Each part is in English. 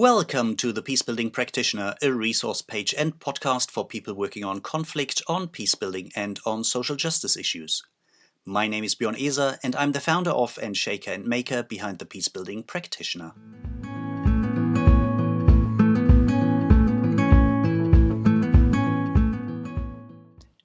Welcome to the Peacebuilding Practitioner, a resource page and podcast for people working on conflict, on peacebuilding and on social justice issues. My name is Björn Eser and I'm the founder of and shaker and maker behind the Peacebuilding Practitioner.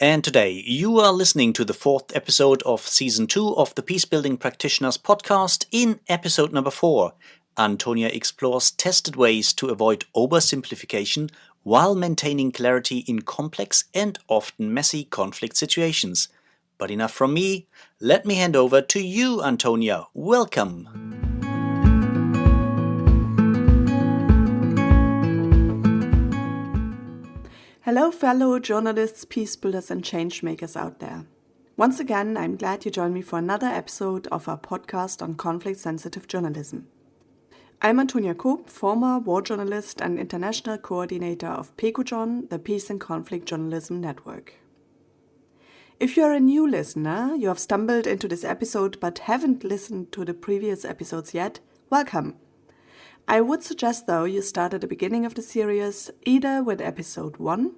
And today you are listening to the fourth episode of Season 2 of the Peacebuilding Practitioners podcast. In episode number 4, Antonia explores tested ways to avoid over-simplification while maintaining clarity in complex and often messy conflict situations. But enough from me, let me hand over to you, Antonia. Welcome. Hello fellow journalists, peace builders and change makers out there. Once again, I'm glad you joined me for another episode of our podcast on conflict-sensitive journalism. I'm Antonia Koop, former war journalist and international coordinator of Peacebuilding, the Peace and Conflict Journalism Network. If you're a new listener, you have stumbled into this episode but haven't listened to the previous episodes yet, welcome. I would suggest though you start at the beginning of the series either with episode 1,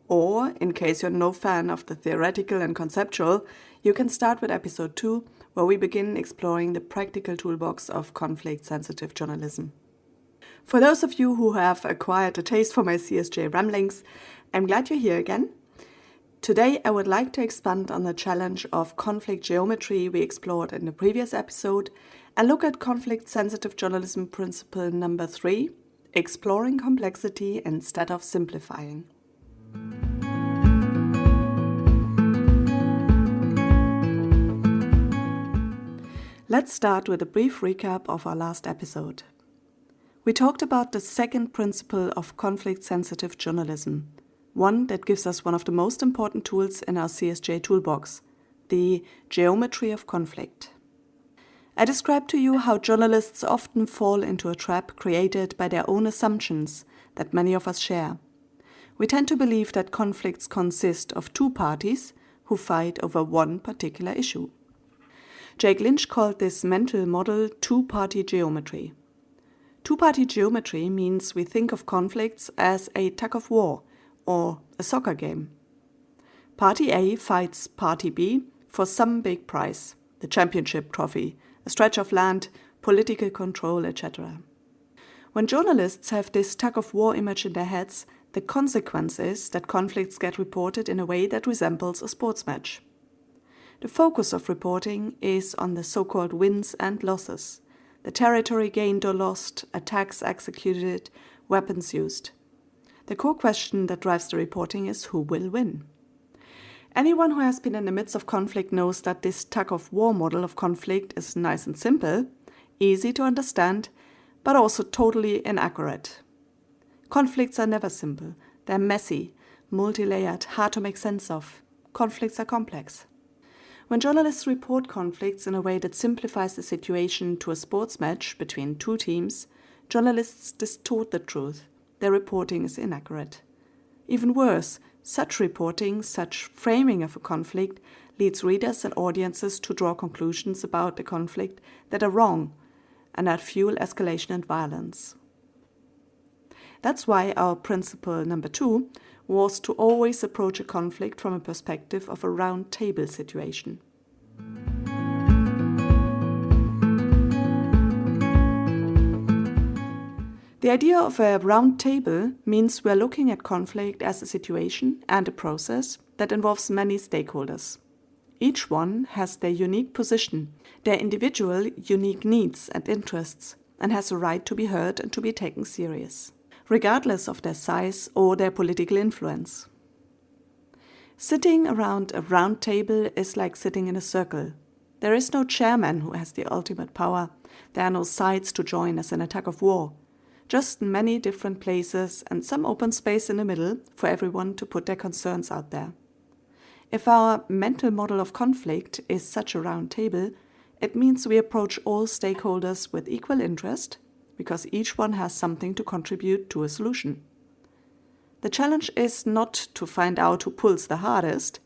or in case you're no fan of the theoretical and conceptual, you can start with episode 2, where we begin exploring the practical toolbox of conflict-sensitive journalism. For those of you who have acquired a taste for my CSJ ramblings, I'm glad you're here again. Today I would like to expand on the challenge of conflict geometry we explored in the previous episode and look at conflict-sensitive journalism principle number 3, exploring complexity instead of simplifying. Let's start with a brief recap of our last episode. We talked about the second principle of conflict-sensitive journalism, one that gives us one of the most important tools in our CSJ toolbox, the geometry of conflict. I described to you how journalists often fall into a trap created by their own assumptions that many of us share. We tend to believe that conflicts consist of two parties who fight over one particular issue. Jake Lynch called this mental model two-party geometry. Two-party geometry means we think of conflicts as a tug of war or a soccer game. Party A fights Party B for some big prize, the championship trophy, a stretch of land, political control, etc. When journalists have this tug-of-war image in their heads, the consequence is that conflicts get reported in a way that resembles a sports match. The focus of reporting is on the so-called wins and losses, the territory gained or lost, attacks executed, weapons used. The core question that drives the reporting is who will win. Anyone who has been in the midst of conflict knows that this tug-of-war model of conflict is nice and simple, easy to understand, but also totally inaccurate. Conflicts are never simple. They're messy, multi-layered, hard to make sense of. Conflicts are complex. When journalists report conflicts in a way that simplifies the situation to a sports match between two teams, journalists distort the truth. Their reporting is inaccurate. Even worse, such reporting, such framing of a conflict, leads readers and audiences to draw conclusions about the conflict that are wrong and that fuel escalation and violence. That's why our principle number 2 was to always approach a conflict from a perspective of a round table situation. The idea of a round table means we're looking at conflict as a situation and a process that involves many stakeholders. Each one has their unique position, their individual unique needs and interests, and has a right to be heard and to be taken serious, regardless of their size or their political influence. Sitting around a round table is like sitting in a circle. There is no chairman who has the ultimate power. There are no sides to join as in a tug of war. Just many different places and some open space in the middle for everyone to put their concerns out there. If our mental model of conflict is such a round table, it means we approach all stakeholders with equal interest, because each one has something to contribute to a solution. The challenge is not to find out who pulls the hardest.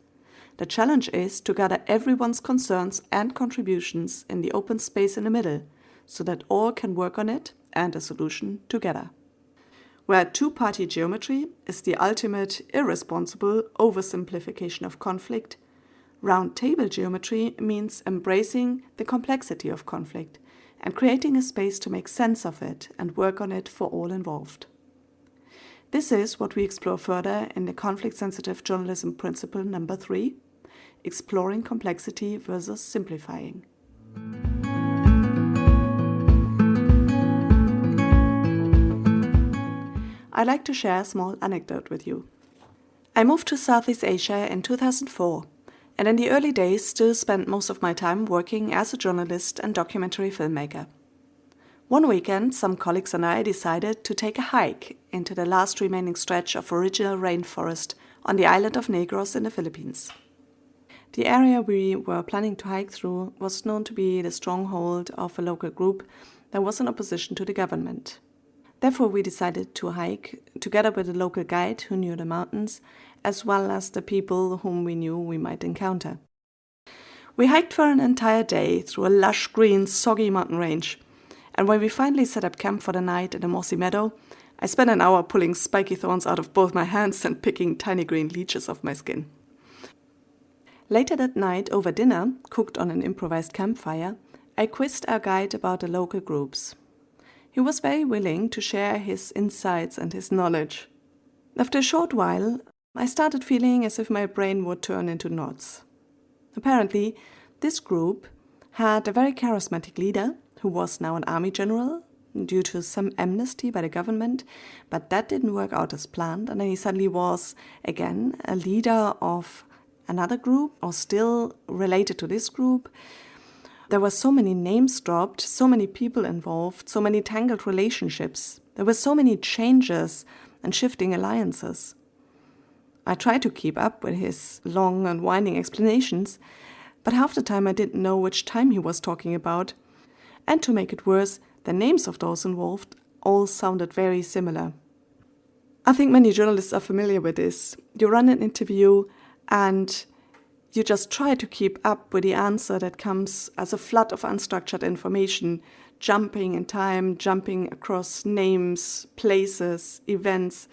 The challenge is to gather everyone's concerns and contributions in the open space in the middle, so that all can work on it and a solution together. where two-party geometry is the ultimate irresponsible oversimplification of conflict, round table geometry means embracing the complexity of conflict and creating a space to make sense of it and work on it for all involved. This is what we explore further in the conflict-sensitive journalism principle number 3, exploring complexity versus simplifying. I'd like to share a small anecdote with you. I moved to Southeast Asia in 2004, and in the early days still spent most of my time working as a journalist and documentary filmmaker. One weekend, some colleagues and I decided to take a hike into the last remaining stretch of original rainforest on the island of Negros in the Philippines. The area we were planning to hike through was known to be the stronghold of a local group that was in opposition to the government. Therefore, we decided to hike together with a local guide who knew the mountains, as well as the people whom we knew we might encounter. We hiked for an entire day through a lush, green, soggy mountain range. And when we finally set up camp for the night in a mossy meadow, I spent an hour pulling spiky thorns out of both my hands and picking tiny green leeches off my skin. Later that night, over dinner, cooked on an improvised campfire, I quizzed our guide about the local groups. He was very willing to share his insights and his knowledge. After a short while, I started feeling as if my brain would turn into knots. Apparently, this group had a very charismatic leader who was now an army general due to some amnesty by the government, but that didn't work out as planned, and then he suddenly was, again, a leader of another group, or still related to this group. There were so many names dropped, so many people involved, so many tangled relationships. There were so many changes and shifting alliances. I tried to keep up with his long and winding explanations, but half the time I didn't know which time he was talking about. And to make it worse, the names of those involved all sounded very similar. I think many journalists are familiar with this. You run an interview and you just try to keep up with the answer that comes as a flood of unstructured information, jumping in time, jumping across names, places, events.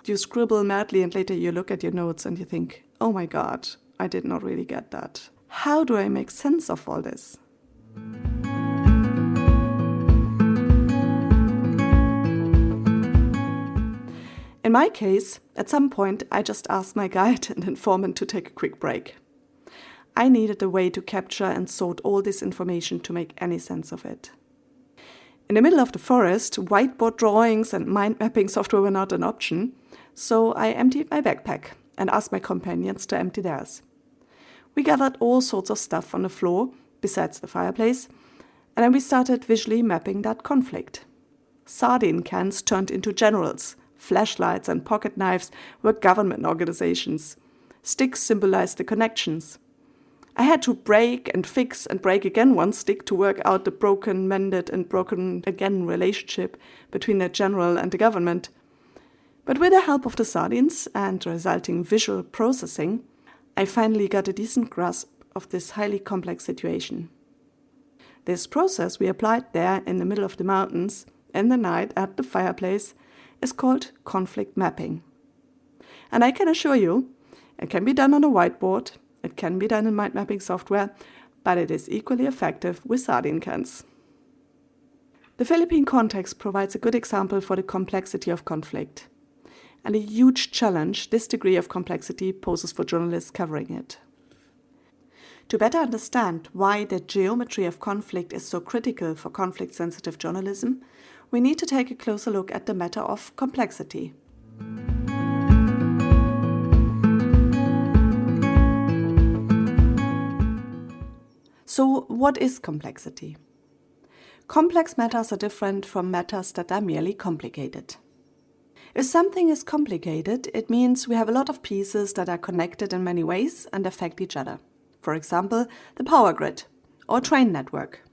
You scribble madly and later you look at your notes and you think, oh my God, I did not really get that. How do I make sense of all this? In my case, at some point, I just asked my guide and informant to take a quick break. I needed a way to capture and sort all this information to make any sense of it. In the middle of the forest, whiteboard drawings and mind mapping software were not an option, so I emptied my backpack and asked my companions to empty theirs. We gathered all sorts of stuff on the floor, besides the fireplace, and then we started visually mapping that conflict. Sardine cans turned into generals. Flashlights and pocket knives were government organizations. Sticks symbolized the connections. I had to break and fix and break again one stick to work out the broken, mended and broken again relationship between the general and the government. But with the help of the sardines and resulting visual processing, I finally got a decent grasp of this highly complex situation. This process we applied there in the middle of the mountains, in the night at the fireplace, is called conflict mapping. And I can assure you, it can be done on a whiteboard, it can be done in mind mapping software, but it is equally effective with sardine cans. The Philippine context provides a good example for the complexity of conflict, and a huge challenge this degree of complexity poses for journalists covering it. To better understand why the geometry of conflict is so critical for conflict-sensitive journalism, we need to take a closer look at the matter of complexity. So, what is complexity? Complex matters are different from matters that are merely complicated. If something is complicated, it means we have a lot of pieces that are connected in many ways and affect each other. For example, the power grid or train network.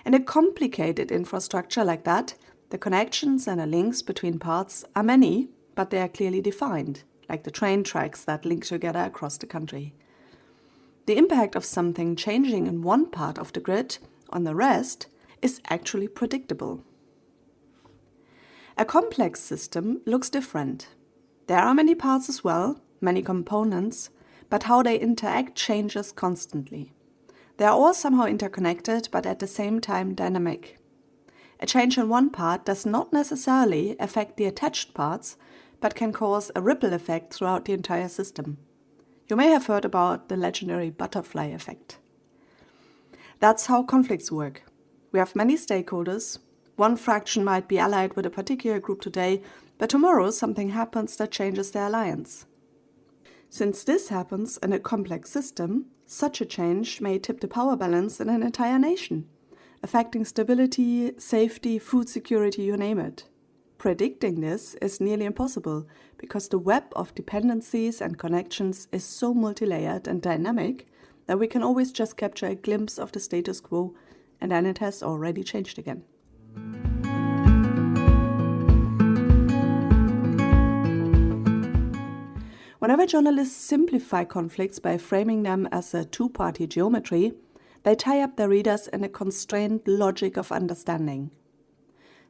In a complicated infrastructure like that, the connections and the links between parts are many, but they are clearly defined, like the train tracks that link together across the country. The impact of something changing in one part of the grid on the rest is actually predictable. A complex system looks different. There are many parts as well, many components, but how they interact changes constantly. They are all somehow interconnected, but at the same time dynamic. A change in one part does not necessarily affect the attached parts, but can cause a ripple effect throughout the entire system. You may have heard about the legendary butterfly effect. That's how conflicts work. We have many stakeholders. One fraction might be allied with a particular group today, but tomorrow something happens that changes their alliance. Since this happens in a complex system, such a change may tip the power balance in an entire nation, affecting stability, safety, food security, you name it. Predicting this is nearly impossible because the web of dependencies and connections is so multi-layered and dynamic that we can always just capture a glimpse of the status quo and then it has already changed again. Whenever journalists simplify conflicts by framing them as a two-party geometry, they tie up their readers in a constrained logic of understanding.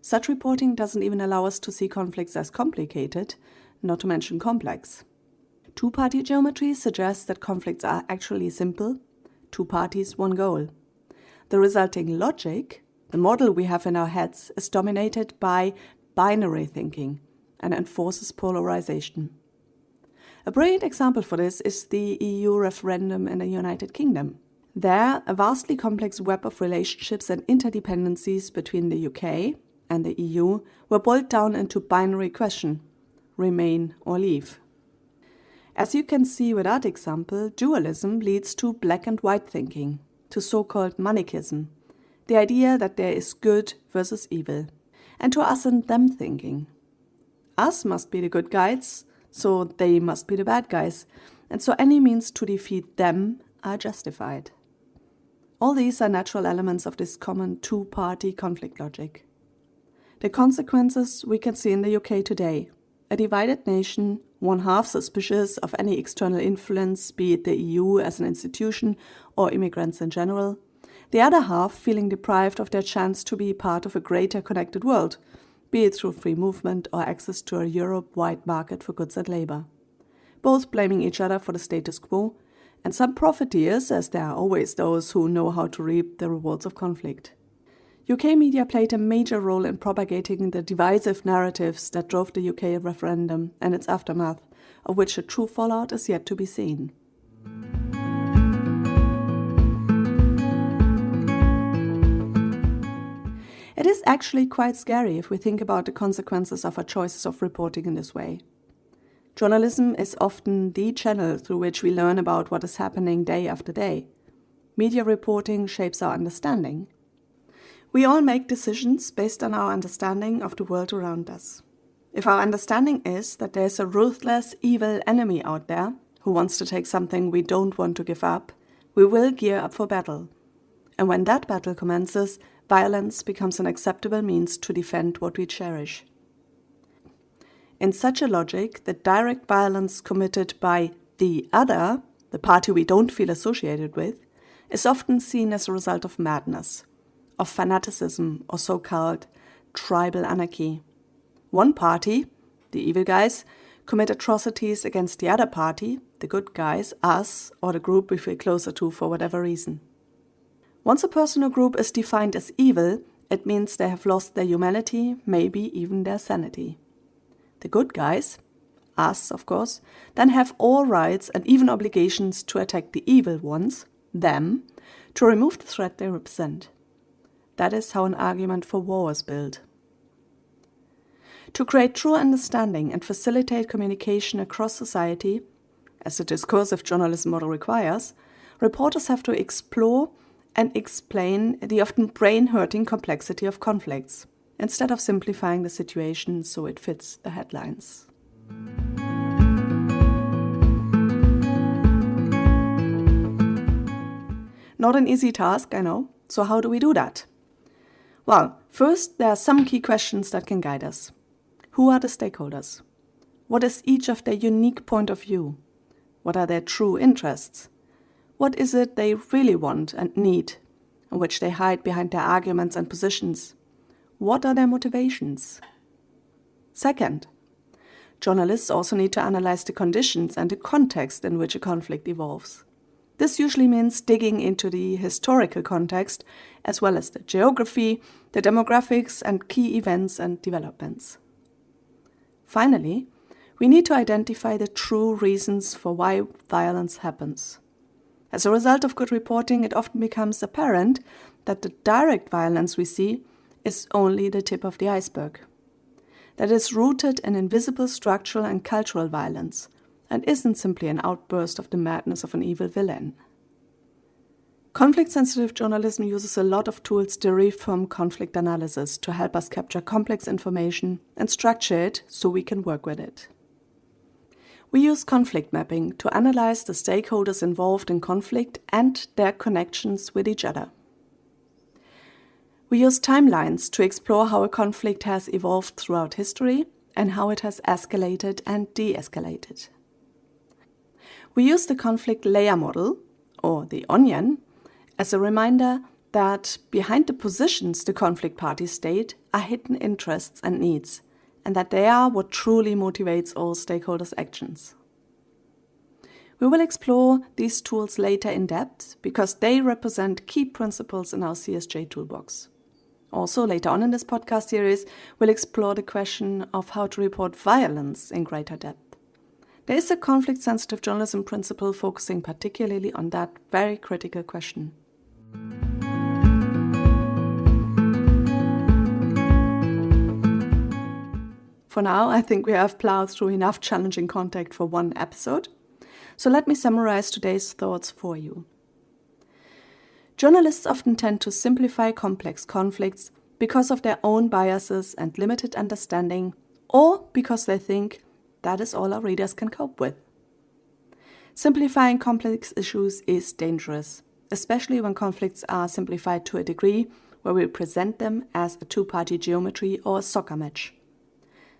Such reporting doesn't even allow us to see conflicts as complicated, not to mention complex. Two-party geometry suggests that conflicts are actually simple, two parties, one goal. The resulting logic, the model we have in our heads, is dominated by binary thinking and enforces polarization. A brilliant example for this is the EU referendum in the United Kingdom. There, a vastly complex web of relationships and interdependencies between the UK and the EU were boiled down into binary question: remain or leave. As you can see with that example, dualism leads to black and white thinking, to so-called manichaeism, the idea that there is good versus evil, and to us and them thinking. Us must be the good guys, so they must be the bad guys, and so any means to defeat them are justified. All these are natural elements of this common two-party conflict logic. The consequences we can see in the UK today. A divided nation, one half suspicious of any external influence, be it the EU as an institution or immigrants in general, the other half feeling deprived of their chance to be part of a greater connected world, be it through free movement or access to a Europe-wide market for goods and labor. Both blaming each other for the status quo, and some profiteers, as there are always those who know how to reap the rewards of conflict. UK media played a major role in propagating the divisive narratives that drove the UK referendum and its aftermath, of which the true fallout is yet to be seen. It is actually quite scary if we think about the consequences of our choices of reporting in this way. Journalism is often the channel through which we learn about what is happening day after day. Media reporting shapes our understanding. We all make decisions based on our understanding of the world around us. If our understanding is that there is a ruthless, evil enemy out there who wants to take something we don't want to give up, we will gear up for battle. And when that battle commences, violence becomes an acceptable means to defend what we cherish. In such a logic, the direct violence committed by the other, the party we don't feel associated with, is often seen as a result of madness, of fanaticism or so-called tribal anarchy. One party, the evil guys, commit atrocities against the other party, the good guys, us, or the group we feel closer to for whatever reason. Once a person or group is defined as evil, it means they have lost their humanity, maybe even their sanity. The good guys, us of course, then have all rights and even obligations to attack the evil ones, them, to remove the threat they represent. That is how an argument for war is built. To create true understanding and facilitate communication across society, as the discursive journalism model requires, reporters have to explore and explain the often brain-hurting complexity of conflicts, instead of simplifying the situation so it fits the headlines. Not an easy task, I know. So how do we do that? Well, first, there are some key questions that can guide us. Who are the stakeholders? What is each of their unique point of view? What are their true interests? What is it they really want and need, in which they hide behind their arguments and positions? What are their motivations? Second, journalists also need to analyze the conditions and the context in which a conflict evolves. This usually means digging into the historical context, as well as the geography, the demographics, and key events and developments. Finally, we need to identify the true reasons for why violence happens. As a result of good reporting, it often becomes apparent that the direct violence we see is only the tip of the iceberg. That is rooted in invisible structural and cultural violence, and isn't simply an outburst of the madness of an evil villain. Conflict-sensitive journalism uses a lot of tools derived from conflict analysis to help us capture complex information and structure it so we can work with it. We use conflict mapping to analyze the stakeholders involved in conflict and their connections with each other. We use timelines to explore how a conflict has evolved throughout history and how it has escalated and de-escalated. We use the conflict layer model, or the onion, as a reminder that behind the positions the conflict parties state are hidden interests and needs, and that they are what truly motivates all stakeholders' actions. We will explore these tools later in depth because they represent key principles in our CSJ toolbox. Also, later on in this podcast series, we'll explore the question of how to report violence in greater depth. There is a conflict-sensitive journalism principle focusing particularly on that very critical question. For now, I think we have plowed through enough challenging content for one episode, so let me summarize today's thoughts for you. Journalists often tend to simplify complex conflicts because of their own biases and limited understanding, or because they think that is all our readers can cope with. Simplifying complex issues is dangerous, especially when conflicts are simplified to a degree where we present them as a two-party geometry or a soccer match.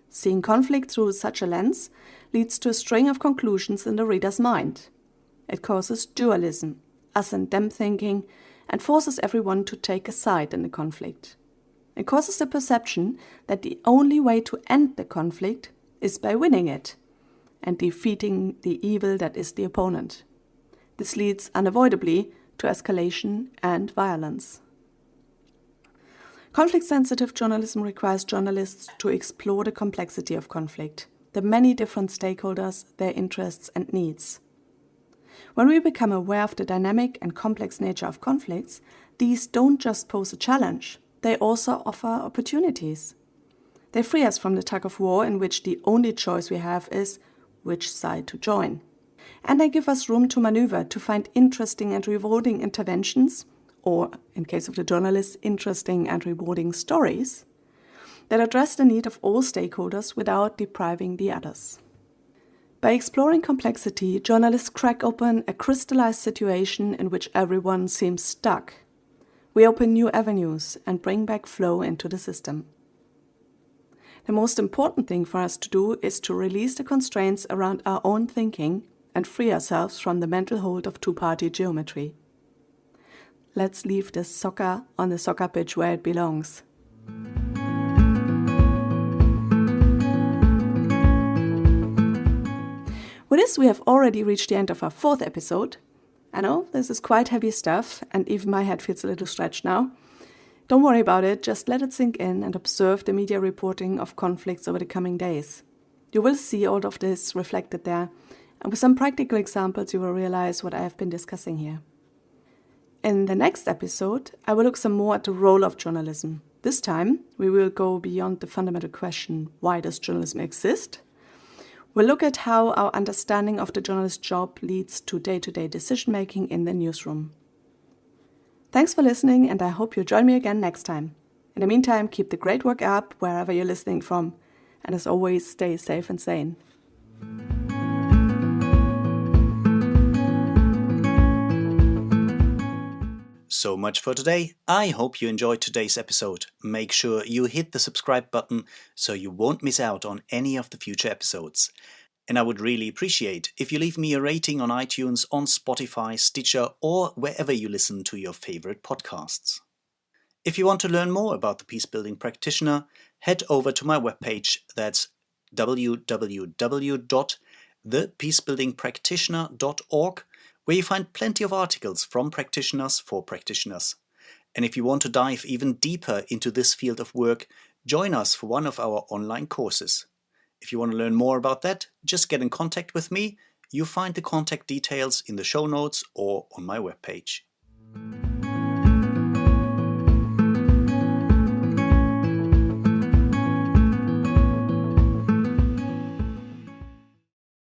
Seeing conflict through such a lens leads to a string of conclusions in the reader's mind. It causes dualism, us and them thinking, and forces everyone to take a side in the conflict. It causes the perception that the only way to end the conflict is by winning it and defeating the evil that is the opponent. This leads unavoidably to escalation and violence. Conflict-sensitive journalism requires journalists to explore the complexity of conflict, the many different stakeholders, their interests and needs. When we become aware of the dynamic and complex nature of conflicts, these don't just pose a challenge, they also offer opportunities. They free us from the tug-of-war in which the only choice we have is which side to join. And they give us room to maneuver, to find interesting and rewarding interventions, or, in case of the journalists, interesting and rewarding stories, that address the need of all stakeholders without depriving the others. By exploring complexity, journalists crack open a crystallized situation in which everyone seems stuck. We open new avenues and bring back flow into the system. The most important thing for us to do is to release the constraints around our own thinking and free ourselves from the mental hold of two-party geometry. Let's leave the soccer on the soccer pitch where it belongs. With this, we have already reached the end of our 4th episode. I know, this is quite heavy stuff, and even my head feels a little stretched now. Don't worry about it, just let it sink in and observe the media reporting of conflicts over the coming days. You will see all of this reflected there, and with some practical examples you will realize what I have been discussing here. In the next episode, I will look some more at the role of journalism. This time, we will go beyond the fundamental question, why does journalism exist? We'll look at how our understanding of the journalist's job leads to day-to-day decision-making in the newsroom. Thanks for listening, and I hope you'll join me again next time. In the meantime, keep the great work up wherever you're listening from. And as always, stay safe and sane. So much for today. I hope you enjoyed today's episode. Make sure you hit the subscribe button so you won't miss out on any of the future episodes. And I would really appreciate if you leave me a rating on iTunes, on Spotify, Stitcher, or wherever you listen to your favorite podcasts. If you want to learn more about the Peacebuilding Practitioner, head over to my webpage. That's www.thepeacebuildingpractitioner.org, where you find plenty of articles from practitioners for practitioners. And if you want to dive even deeper into this field of work, join us for one of our online courses. If you want to learn more about that, just get in contact with me. You find the contact details in the show notes or on my webpage.